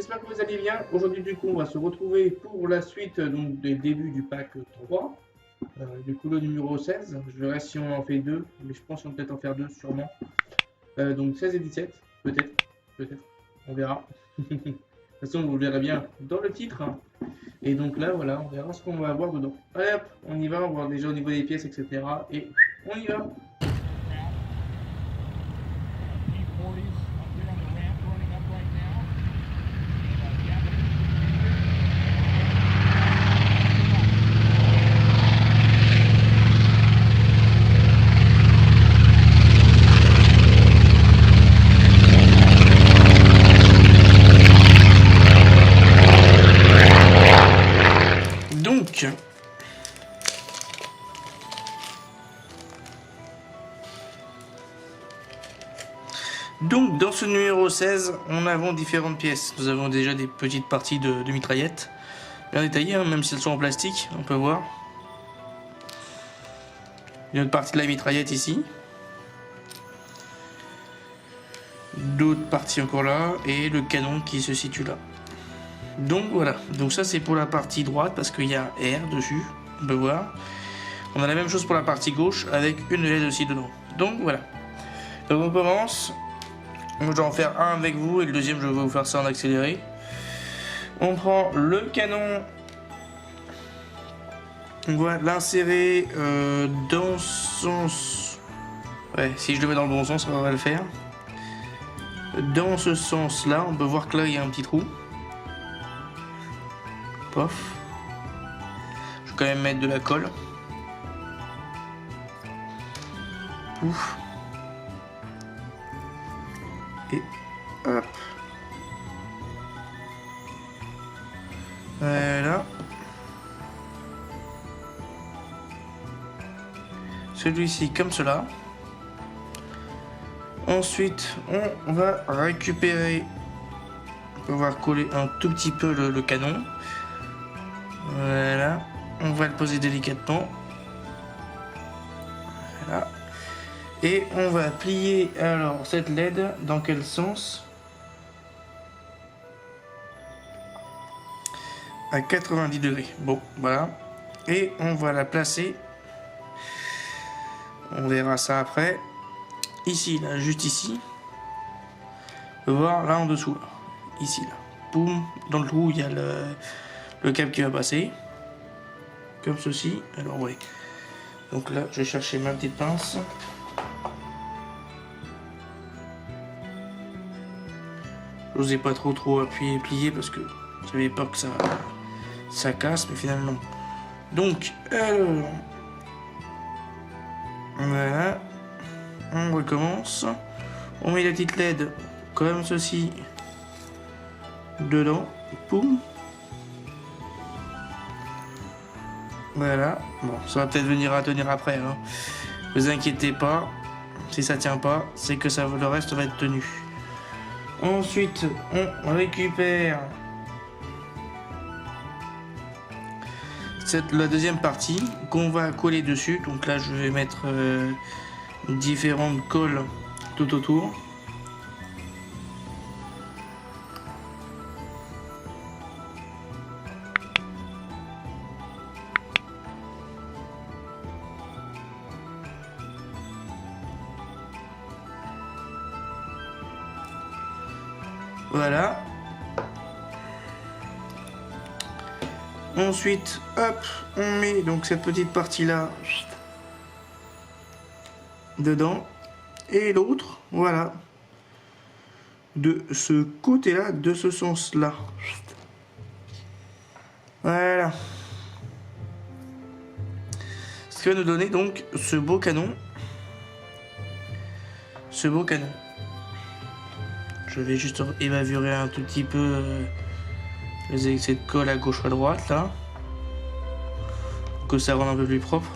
j'espère que vous allez bien. Aujourd'hui, du coup, on va se retrouver pour la suite donc, des débuts du pack 3. Du coup, le numéro 16. Je verrai si on en fait deux, mais je pense qu'on va peut-être en faire deux, sûrement. Donc 16 et 17, peut-être. On verra. De toute façon, vous le verrez bien dans le titre. Et donc là, voilà, on verra ce qu'on va avoir dedans. Allez hop, on y va, on va voir déjà au niveau des pièces, etc. Et on y va. Donc, dans ce numéro 16, on avons différentes pièces. Nous avons déjà des petites parties de mitraillettes, bien détaillées, hein, même si elles sont en plastique, on peut voir. Une autre partie de la mitraillette ici. D'autres parties encore là, et le canon qui se situe là. Donc voilà, donc ça c'est pour la partie droite parce qu'il y a R dessus, on peut voir. On a la même chose pour la partie gauche avec une LED aussi dedans. Donc voilà. Donc on commence. Je vais en faire un avec vous et le deuxième je vais vous faire ça en accéléré. On prend le canon. On va l'insérer dans son... Ouais, si je le mets dans le bon sens, on va le faire. Dans ce sens là, on peut voir que là il y a un petit trou. Pof. Je vais quand même mettre de la colle. Pouf. Et hop. Voilà. Celui-ci comme cela. Ensuite, on va récupérer, on va pouvoir coller un tout petit peu le canon. Voilà. On va le poser délicatement. Voilà. Et on va plier alors cette LED dans quel sens? À 90 degrés. Bon, voilà. Et on va la placer. On verra ça après. Ici, là, juste ici. On peut voir là en dessous. Là. Ici, là. Boum. Dans le trou, il y a le câble qui va passer. Comme ceci. Alors, oui. Donc là, je vais chercher ma petite pince. Je n'osais pas trop appuyer et plier parce que j'avais peur que ça casse, mais finalement. Donc, alors. Voilà. On recommence. On met la petite LED comme ceci dedans. Poum. Voilà. Bon, ça va peut-être venir à tenir après. Hein. Ne vous inquiétez pas. Si ça tient pas, c'est que ça, le reste va être tenu. Ensuite, on récupère la deuxième partie qu'on va coller dessus. Donc là, je vais mettre différentes colles tout autour. Voilà. Ensuite, hop, on met donc cette petite partie là dedans et l'autre, voilà, de ce côté là, de ce sens là. Voilà. Ce qui va nous donner donc ce beau canon. Ce beau canon. Je vais juste évaluer un tout petit peu les excès de colle à gauche ou à droite là. Pour que ça rende un peu plus propre.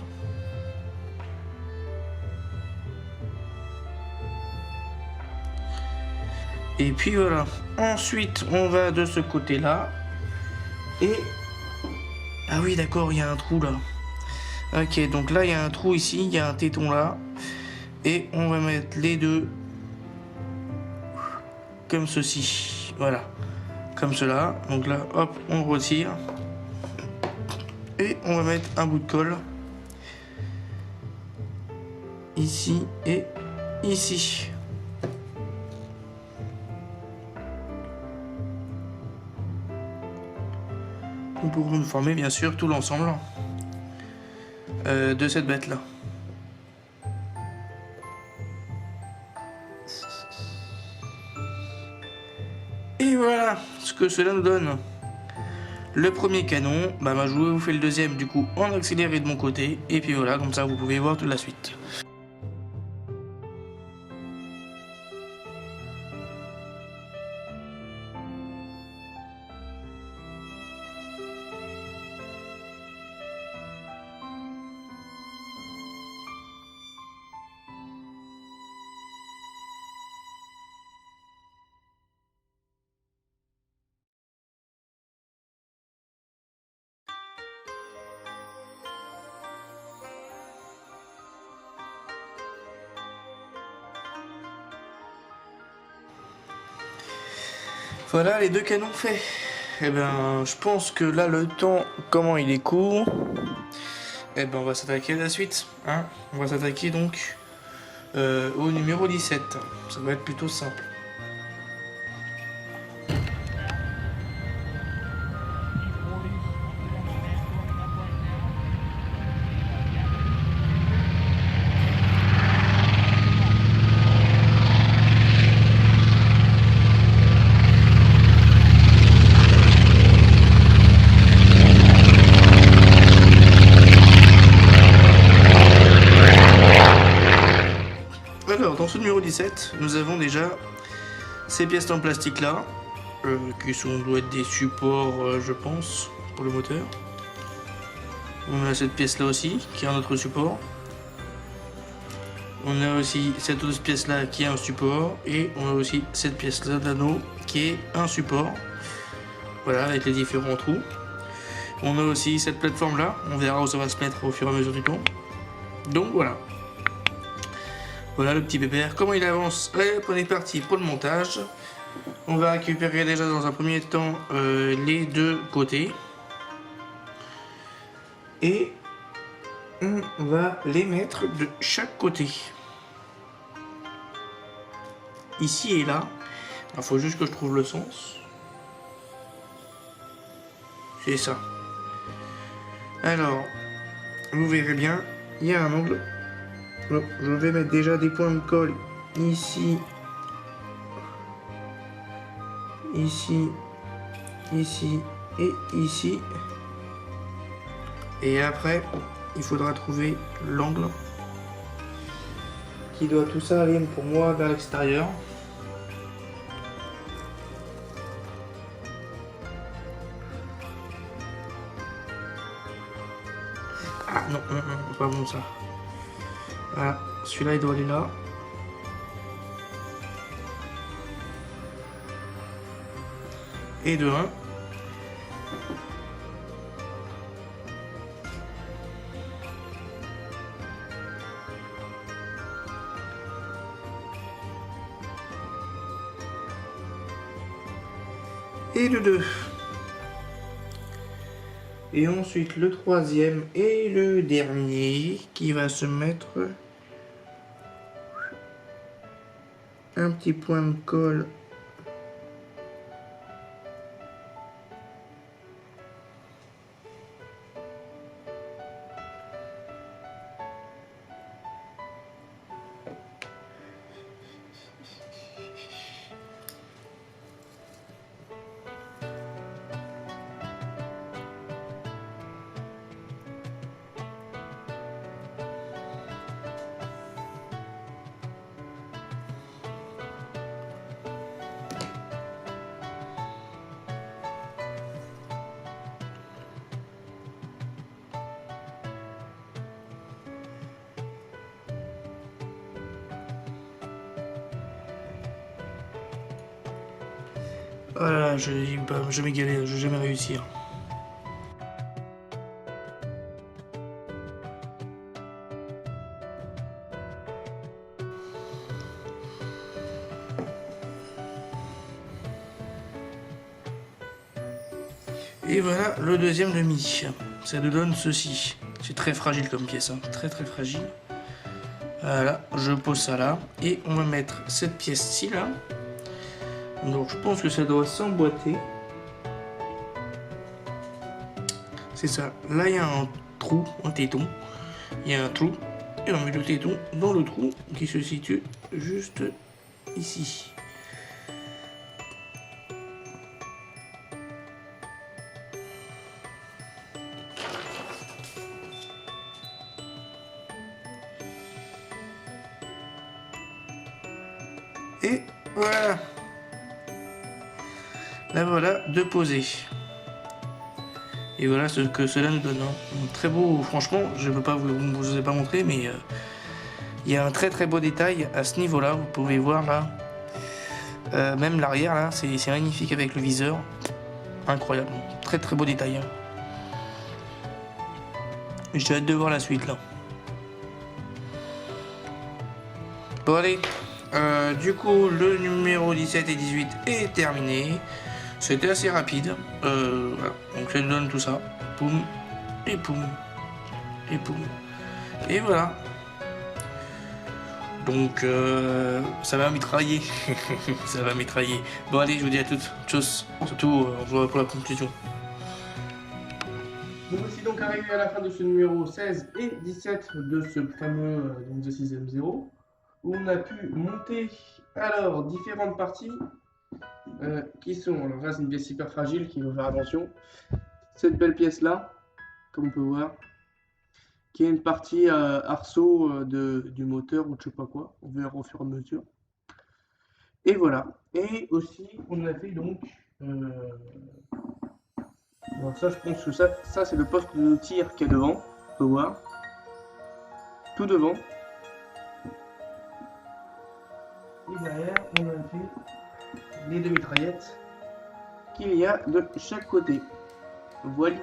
Et puis voilà. Ensuite, on va de ce côté-là. Et... Ah oui, d'accord, il y a un trou là. Ok, donc là, il y a un trou ici, il y a un téton là. Et on va mettre les deux comme ceci. Voilà. comme cela. Donc là, hop, on retire. Et on va mettre un bout de colle ici et ici. Nous pourrons former bien sûr tout l'ensemble de cette bête là. Et voilà ce que cela nous donne. Le premier canon, bah je vais vous faire le deuxième du coup en accéléré de mon côté. Et puis voilà, comme ça vous pouvez voir toute la suite. Voilà les deux canons faits. Et ben je pense que là le temps, comment il est court. Et ben on va s'attaquer à la suite. Hein, on va s'attaquer donc au numéro 17. Ça va être plutôt simple. Alors, dans ce numéro 17, nous avons déjà ces pièces en plastique là, qui doivent être des supports, je pense, pour le moteur. On a cette pièce là aussi, qui est un autre support. On a aussi cette autre pièce là qui est un support. Et on a aussi cette pièce là d'anneau qui est un support. Voilà, avec les différents trous. On a aussi cette plateforme là, on verra où ça va se mettre au fur et à mesure du temps. Donc voilà. Voilà le petit pépère, comment il avance. Allez, on est parti pour le montage. On va récupérer déjà dans un premier temps les deux côtés. Et on va les mettre de chaque côté. Ici et là. Il faut juste que je trouve le sens. C'est ça. Alors, vous verrez bien, il y a un angle. Donc, je vais mettre déjà des points de colle ici, ici, ici et ici. Et après, il faudra trouver l'angle qui doit tout ça aller pour moi vers l'extérieur. Ah non, non, non, pas bon ça. Voilà, celui-là il doit aller là. Et de 1. Et le 2. Et ensuite le troisième et le dernier qui va se mettre un petit point de colle . Oh là là, je vais jamais galérer, je vais jamais réussir. Et voilà le deuxième demi. Ça nous donne ceci. C'est très fragile comme pièce, hein. Très fragile. Voilà, je pose ça là. Et on va mettre cette pièce-ci là. Donc je pense que ça doit s'emboîter. C'est ça. Là il y a un trou, un téton. Il y a un trou. Et on met le téton dans le trou qui se situe juste ici. Et voilà. Là voilà, de poser. Et voilà ce que cela nous donne. Hein. Très beau, franchement, je ne peux pas vous ai pas montré, mais il y a un très beau détail à ce niveau-là. Vous pouvez voir là, même l'arrière là, c'est magnifique avec le viseur. Incroyable, très beau détail. Hein. J'ai hâte de voir la suite là. Bon allez, du coup le numéro 17 et 18 est terminé. C'était assez rapide. Voilà. Donc ça nous donne tout ça. Poum, et poum, et poum. Et voilà. Donc ça va mitrailler. Ça va mitrailler. Bon allez, je vous dis à toutes. Tchuss. Surtout, on se voit pour la conclusion. Nous voici donc arrivés à la fin de ce numéro 16 et 17 de ce fameux The System Zero, où on a pu monter alors différentes parties qui sont, alors là c'est une pièce hyper fragile qu'il faut faire attention, cette belle pièce là, comme on peut voir, qui est une partie arceau du moteur ou de je sais pas quoi, on verra au fur et à mesure. Et voilà, et aussi on a fait donc alors ça, je pense que ça c'est le poste de tir qui est devant, on peut voir. Tout devant. Et derrière, on a fait les deux mitraillettes qu'il y a de chaque côté. Voilà.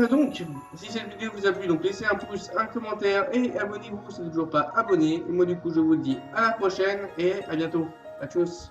Donc, si cette vidéo vous a plu, donc laissez un pouce, un commentaire et abonnez-vous si vous n'êtes toujours pas abonné. Et moi du coup, je vous dis à la prochaine et à bientôt. A tchuss.